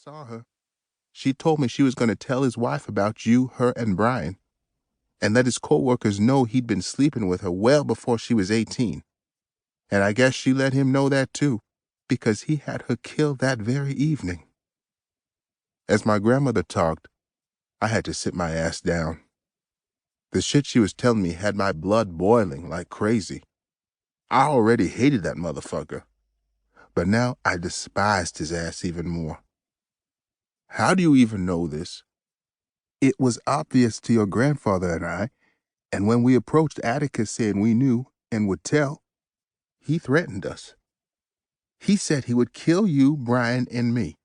saw her, she told me she was going to tell his wife about you, her, and Brian, and let his co-workers know he'd been sleeping with her well before she was 18. And I guess she let him know that too, because he had her killed that very evening. As my grandmother talked, I had to sit my ass down. The shit she was telling me had my blood boiling like crazy. I already hated that motherfucker, but now I despised his ass even more. How do you even know this? It was obvious to your grandfather and I, and when we approached Atticus saying we knew and would tell, he threatened us. He said he would kill you, Brian, and me.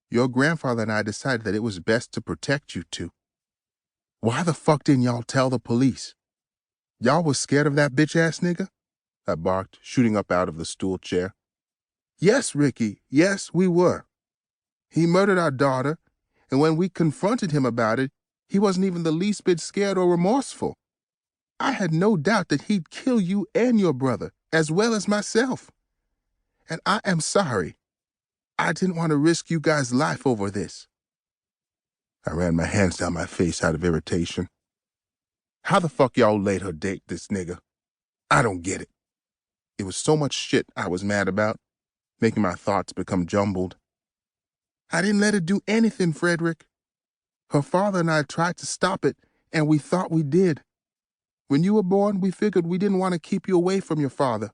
Your grandfather and I decided that it was best to protect you two. Why the fuck didn't y'all tell the police? Y'all was scared of that bitch-ass nigga? I barked, shooting up out of the stool chair. Yes, Ricky, yes, we were. He murdered our daughter, and when we confronted him about it, he wasn't even the least bit scared or remorseful. I had no doubt that he'd kill you and your brother, as well as myself. And I am sorry. I didn't want to risk you guys' life over this. I ran my hands down my face out of irritation. How the fuck y'all let her date this nigga? I don't get it. It was so much shit I was mad about, making my thoughts become jumbled. I didn't let her do anything, Frederick. Her father and I tried to stop it, and we thought we did. When you were born, we figured we didn't want to keep you away from your father.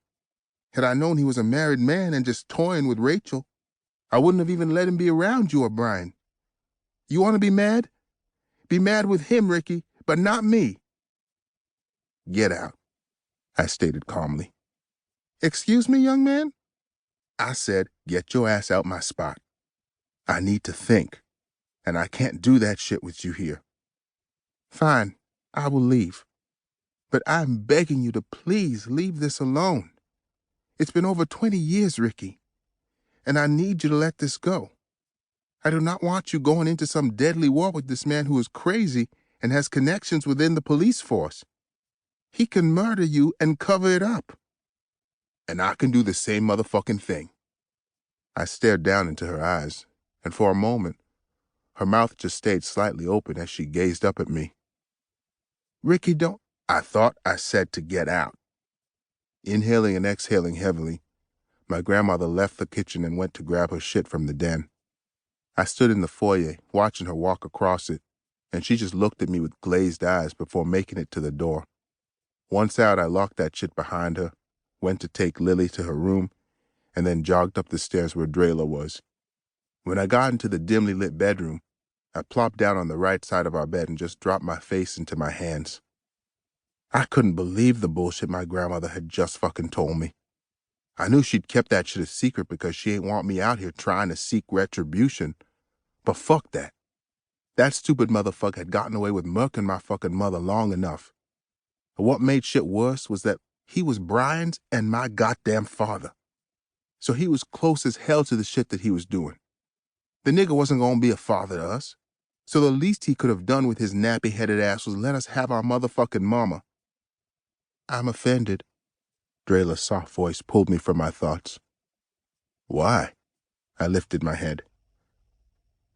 Had I known he was a married man and just toying with Rachel, I wouldn't have even let him be around you or Brian. You want to be mad? Be mad with him, Ricky, but not me. Get out, I stated calmly. Excuse me, young man? I said, get your ass out my spot. I need to think, and I can't do that shit with you here. Fine, I will leave. But I'm begging you to please leave this alone. It's been over 20 years, Ricky, and I need you to let this go. I do not want you going into some deadly war with this man who is crazy and has connections within the police force. He can murder you and cover it up. And I can do the same motherfucking thing. I stared down into her eyes, and for a moment, her mouth just stayed slightly open as she gazed up at me. Ricky, don't... I thought I said to get out. Inhaling and exhaling heavily, my grandmother left the kitchen and went to grab her shit from the den. I stood in the foyer, watching her walk across it, and she just looked at me with glazed eyes before making it to the door. Once out, I locked that shit behind her, went to take Lily to her room, and then jogged up the stairs where Draylah was. When I got into the dimly lit bedroom, I plopped down on the right side of our bed and just dropped my face into my hands. I couldn't believe the bullshit my grandmother had just fucking told me. I knew she'd kept that shit a secret because she ain't want me out here trying to seek retribution. But fuck that. That stupid motherfucker had gotten away with murking my fucking mother long enough. But what made shit worse was that he was Brian's and my goddamn father. So he was close as hell to the shit that he was doing. The nigga wasn't gonna be a father to us. So the least he could have done with his nappy-headed ass was let us have our motherfucking mama. I'm offended. Draylah's soft voice pulled me from my thoughts. Why? I lifted my head.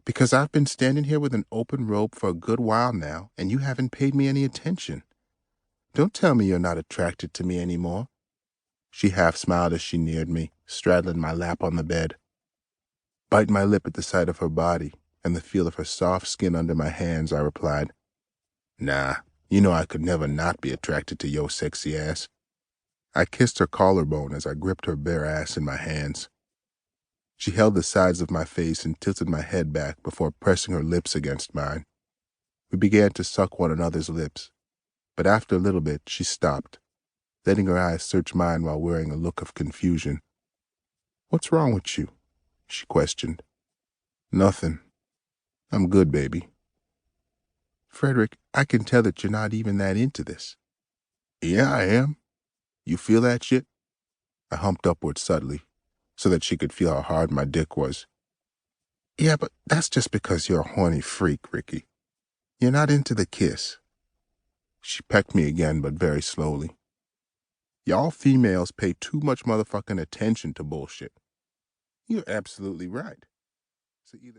Because I've been standing here with an open robe for a good while now, and you haven't paid me any attention. Don't tell me you're not attracted to me anymore. She half smiled as she neared me, straddling my lap on the bed. Biting my lip at the sight of her body and the feel of her soft skin under my hands, I replied, Nah, you know I could never not be attracted to your sexy ass. I kissed her collarbone as I gripped her bare ass in my hands. She held the sides of my face and tilted my head back before pressing her lips against mine. We began to suck one another's lips, but after a little bit she stopped, letting her eyes search mine while wearing a look of confusion. What's wrong with you? She questioned. Nothing. I'm good, baby. Frederick, I can tell that you're not even that into this. Yeah, I am. You feel that shit? I humped upward subtly, so that she could feel how hard my dick was. Yeah, but that's just because you're a horny freak, Ricky. You're not into the kiss. She pecked me again, but very slowly. Y'all females pay too much motherfucking attention to bullshit. You're absolutely right. So either